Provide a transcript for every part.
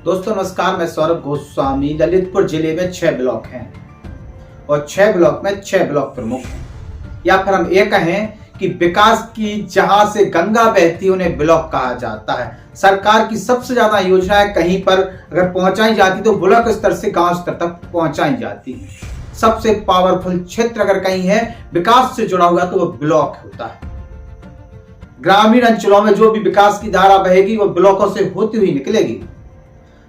दोस्तों नमस्कार, मैं सौरभ गोस्वामी। ललितपुर जिले में 6 ब्लॉक हैं और 6 ब्लॉक में 6 ब्लॉक प्रमुख हैं, या फिर हम ये कहें कि विकास की जहां से गंगा बहती उन्हें ब्लॉक कहा जाता है। सरकार की सबसे ज्यादा योजनाएं कहीं पर अगर पहुंचाई जाती तो ब्लॉक स्तर से गांव स्तर तक पहुंचाई जाती है। सबसे पावरफुल क्षेत्र अगर कहीं है विकास से जुड़ा हुआ तो वो ब्लॉक होता है। ग्रामीण अंचलों में जो भी विकास की धारा बहेगी वो ब्लॉकों से होती हुई निकलेगी।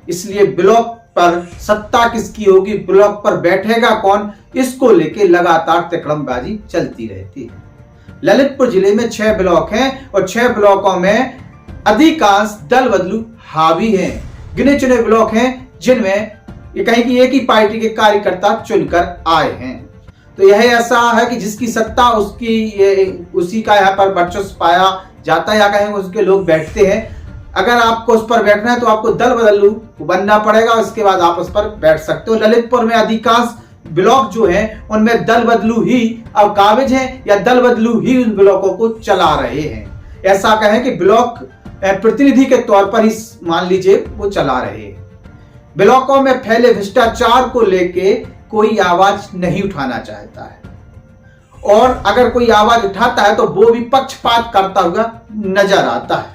इसलिए ब्लॉक पर सत्ता किसकी होगी, ब्लॉक पर बैठेगा कौन, इसको लेके लगातार तिकड़मबाजी चलती रहती है। ललितपुर जिले में 6 ब्लॉक हैं और 6 ब्लॉकों में अधिकांश दल बदलू हावी हैं। गिने चुने ब्लॉक हैं जिनमें ये कहीं की एक ही पार्टी के कार्यकर्ता चुनकर आए हैं। तो यह ऐसा है कि जिसकी सत्ता उसी का यहाँ पर वर्चस्व पाया जाता है, या कहें उसके लोग बैठते हैं। अगर आपको उस पर बैठना है तो आपको दल बदलू बनना पड़ेगा, उसके बाद आप उस पर बैठ सकते हो। ललितपुर में अधिकांश ब्लॉक जो हैं उनमें दल बदलू ही अब काबिज हैं या दल बदलू ही उन ब्लॉकों को चला रहे हैं। ऐसा कहें कि ब्लॉक प्रतिनिधि के तौर पर ही मान लीजिए वो चला रहे हैं। ब्लॉकों में फैले भ्रष्टाचार को लेके कोई आवाज नहीं उठाना चाहता है, और अगर कोई आवाज उठाता है तो वो भी पक्षपात करता हुआ नजर आता है।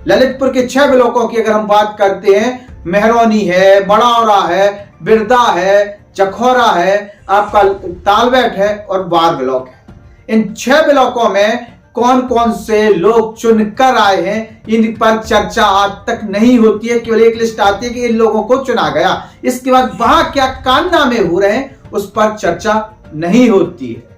ललितपुर के 6 ब्लॉकों की अगर हम बात करते हैं, मेहरौनी है, बड़ौरा है, बिरदा है, जखौरा है, आपका तालबेट है और बार ब्लॉक है। इन 6 ब्लॉकों में कौन कौन से लोग चुनकर आए हैं इन पर चर्चा आज तक नहीं होती है। केवल एक लिस्ट आती है कि इन लोगों को चुना गया, इसके बाद वहां क्या कारनामे हो रहे हैं उस पर चर्चा नहीं होती है।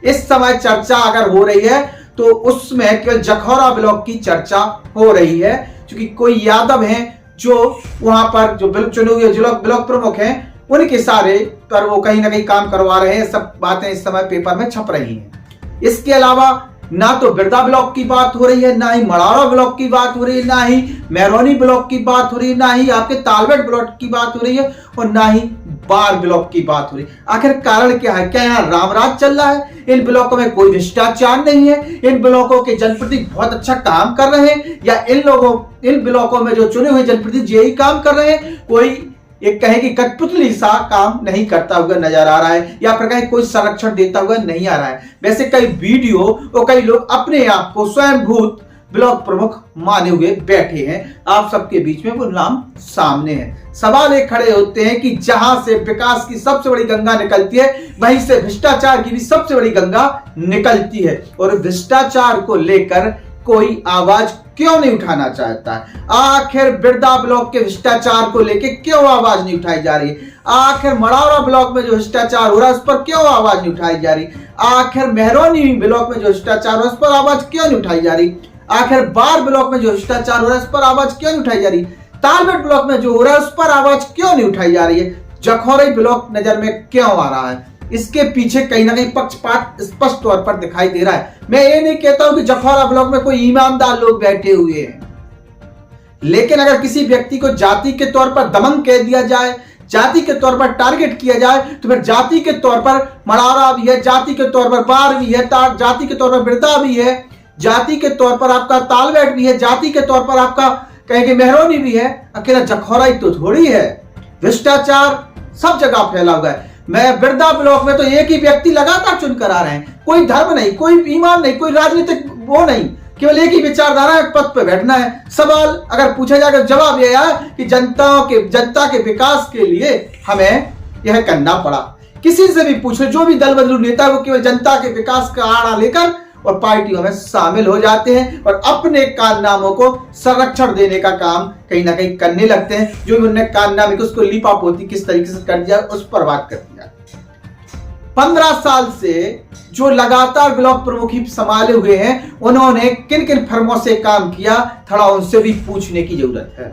इस समय चर्चा अगर हो रही है तो उसमें केवल जखौरा ब्लॉक की चर्चा हो रही है, क्योंकि कोई यादव हैं जो वहां पर जो चुने हुए ब्लॉक प्रमुख हैं उनके सारे पर वो कहीं ना कहीं काम करवा रहे हैं। सब बातें इस समय पेपर में छप रही हैं। इसके अलावा ना तो बिरदा ब्लॉक की बात हो रही है, ना ही मड़ौरा ब्लॉक की बात हो रही है, ना ही मेहरौनी ब्लॉक की बात हो रही है, ना ही आपके तालबेट ब्लॉक की बात हो रही है और ना ही बार ब्लॉक की बात हो रही है। आखिर कारण क्या है? क्या यहाँ रामराज चल रहा है? इन ब्लॉकों में कोई भ्रष्टाचार नहीं है? इन ब्लॉकों के जनप्रतिनिधि बहुत अच्छा काम कर रहे हैं? या इन ब्लॉकों में जो चुने हुए जनप्रतिनिधि यही काम कर रहे हैं? कोई एक कहे कि कठपुतली सा काम नहीं करता हुआ नजर आ रहा है, या फिर कहीं कोई संरक्षण देता हुआ नहीं आ रहा है। वैसे कई वीडियो और कई लोग अपने आप को स्वयंभूत ब्लॉक प्रमुख माने हुए बैठे हैं। आप सबके बीच में वो नाम सामने है। सवाल ये खड़े होते हैं कि जहां से विकास की सबसे बड़ी गंगा निकलती है वहीं से भ्रष्टाचार की भी सबसे बड़ी गंगा निकलती है, और भ्रष्टाचार को लेकर कोई आवाज क्यों नहीं उठाना चाहता है? आखिर बिरदा ब्लॉक के भ्रष्टाचार को लेकर क्यों आवाज नहीं उठाई जा रही है? आखिर मड़ौरा ब्लॉक में जो भ्रष्टाचार हो रहा है उस पर क्यों आवाज नहीं उठाई जा रही? आखिर मेहरौनी ब्लॉक में जो भ्रष्टाचार हो रहा है उस पर आवाज क्यों नहीं उठाई जा रही? आखिर बार ब्लॉक में जो भ्रष्टाचार हो रहा है उस पर आवाज क्यों नहीं उठाई जा रही? तालबेट ब्लॉक में जो हो रहा है उस पर आवाज क्यों नहीं उठाई जा रही है? जखौरा ब्लॉक नजर में क्यों आ रहा है? इसके पीछे कहीं ना कहीं पक्षपात स्पष्ट तौर पर दिखाई दे रहा है। मैं ये नहीं कहता हूं कि जखौरा ब्लॉक में कोई ईमानदार लोग बैठे हुए हैं, लेकिन अगर किसी व्यक्ति को जाति के तौर पर दमन कह दिया जाए, जाति के तौर पर टारगेट किया जाए, तो फिर जाति के तौर पर मड़ौरा भी है, जाति के तौर पर बार भी है, जाति के तौर पर बिरदा भी है, जाति के तौर पर आपका तालबेट भी है, जाति के तौर पर आपका कहेंगे मेहरौनी भी है। अकेला जखौरा ही तो थोड़ी है। भ्रष्टाचार सब जगह फैला हुआ है। मैं बिरदा ब्लॉक में तो एक ही व्यक्ति लगातार चुनकर आ रहे हैं। कोई धर्म नहीं, कोई ईमान नहीं, कोई राजनीतिक वो नहीं, केवल एक ही विचारधारा है, पद पे बैठना है। सवाल अगर पूछा जाएगा जवाब यह है कि जनता के विकास के लिए हमें यह करना पड़ा। किसी से भी पूछो, जो भी दल बदलू नेता वो केवल जनता के विकास का आड़ा लेकर और पार्टियों में शामिल हो जाते हैं और अपने कारनामों को संरक्षण देने का काम कहीं ना कहीं करने लगते हैं। जो भी उन्होंने कारनामे को उसको लीपापोती किस तरीके से कर दिया उस पर बात कर दिया। 15 साल से जो लगातार ब्लॉक प्रमुख ही संभाले हुए हैं उन्होंने किन किन फर्मों से काम किया, थोड़ा उनसे भी पूछने की जरूरत है।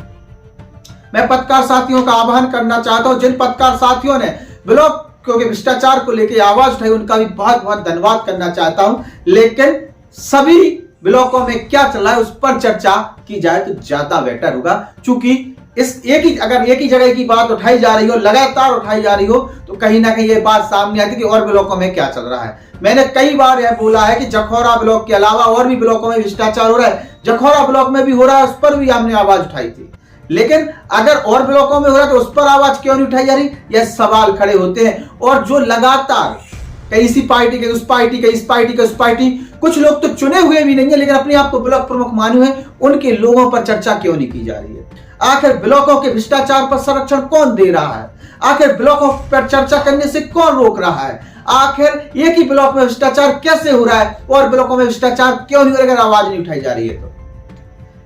मैं पत्रकार साथियों का आह्वान करना चाहता हूं, जिन पत्रकार साथियों ने ब्लॉक क्योंकि भ्रष्टाचार को लेकर आवाज उठाई उनका भी बहुत बहुत धन्यवाद करना चाहता हूं। लेकिन सभी ब्लॉकों में क्या चल रहा है उस पर चर्चा की जाए तो ज्यादा बेटर होगा, क्योंकि अगर एक ही जगह की बात उठाई जा रही हो, लगातार उठाई जा रही हो, तो कहीं ना कहीं ये बात सामने आती है कि और ब्लॉकों में क्या चल रहा है। मैंने कई बार यह बोला है कि जखौरा ब्लॉक के अलावा और भी ब्लॉकों में भ्रष्टाचार हो रहा है। जखौरा ब्लॉक में भी हो रहा है, उस पर भी हमने आवाज उठाई थी। लेकिन अगर और ब्लॉकों में हो रहा है तो उस पर आवाज क्यों नहीं उठाई जा रही, यह सवाल खड़े होते हैं। और जो लगातार कहीं इसी पार्टी के उस पार्टी के इस पार्टी के उस पार्टी, कुछ लोग तो चुने हुए भी नहीं है लेकिन अपने आप को ब्लॉक प्रमुख माने हैं, उनके लोगों पर चर्चा क्यों नहीं की जा रही है? आखिर ब्लॉकों के भ्रष्टाचार पर संरक्षण कौन दे रहा है? आखिर ब्लॉकों पर चर्चा करने से कौन रोक रहा है? आखिर एक ही ब्लॉक में भ्रष्टाचार कैसे हो रहा है और ब्लॉकों में भ्रष्टाचार क्यों नहीं हो रहा? अगर आवाज नहीं उठाई जा रही है तो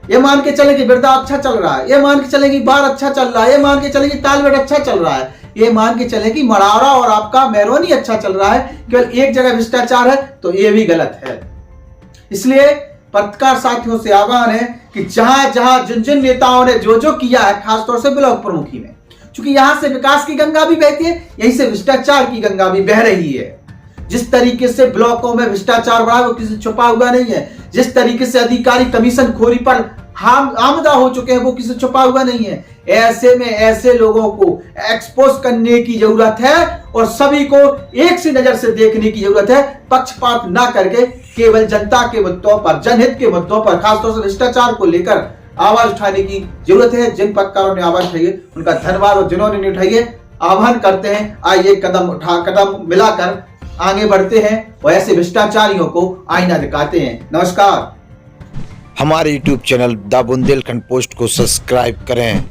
ये मान के चले कि बिरदा अच्छा चल रहा है, ये मान के चले कि बार अच्छा चल रहा है, ये मान के चले कि तालबेट अच्छा चल रहा है, ये मान के चले कि मड़ावरा और आपका मैरोनी अच्छा चल रहा है, केवल एक जगह भ्रष्टाचार है, तो ये भी गलत है। इसलिए पत्रकार साथियों से आह्वान है कि जहां जहां जिन जिन नेताओं ने जो जो किया है, खासतौर से ब्लॉक प्रमुखी में, क्योंकि यहां से विकास की गंगा भी बहती है, यहीं से भ्रष्टाचार की गंगा भी बह रही है। जिस तरीके से ब्लॉकों में भ्रष्टाचार बढ़ा वो किसी छुपा हुआ नहीं है। जिस तरीके से अधिकारी कमीशन खोरी पर आमदा हो चुके हैं वो किसी छुपा हुआ नहीं है। ऐसे में ऐसे लोगों को एक्सपोज करने की जरूरत है और सभी को एक सी नजर से देखने की जरूरत है, पक्षपात ना करके केवल जनता के मुद्दों पर, जनहित के मुद्दों पर, खासतौर से भ्रष्टाचार को लेकर आवाज उठाने की जरूरत है। जिन पत्रकारों ने आवाज उठाई है उनका धन्यवाद, और जिन्होंने नहीं उठाई है आह्वान करते हैं आइए कदम मिलाकर आगे बढ़ते हैं और ऐसे भ्रष्टाचारियों को आईना दिखाते हैं। नमस्कार। हमारे YouTube channel the Bundelkhand post को सब्सक्राइब करें।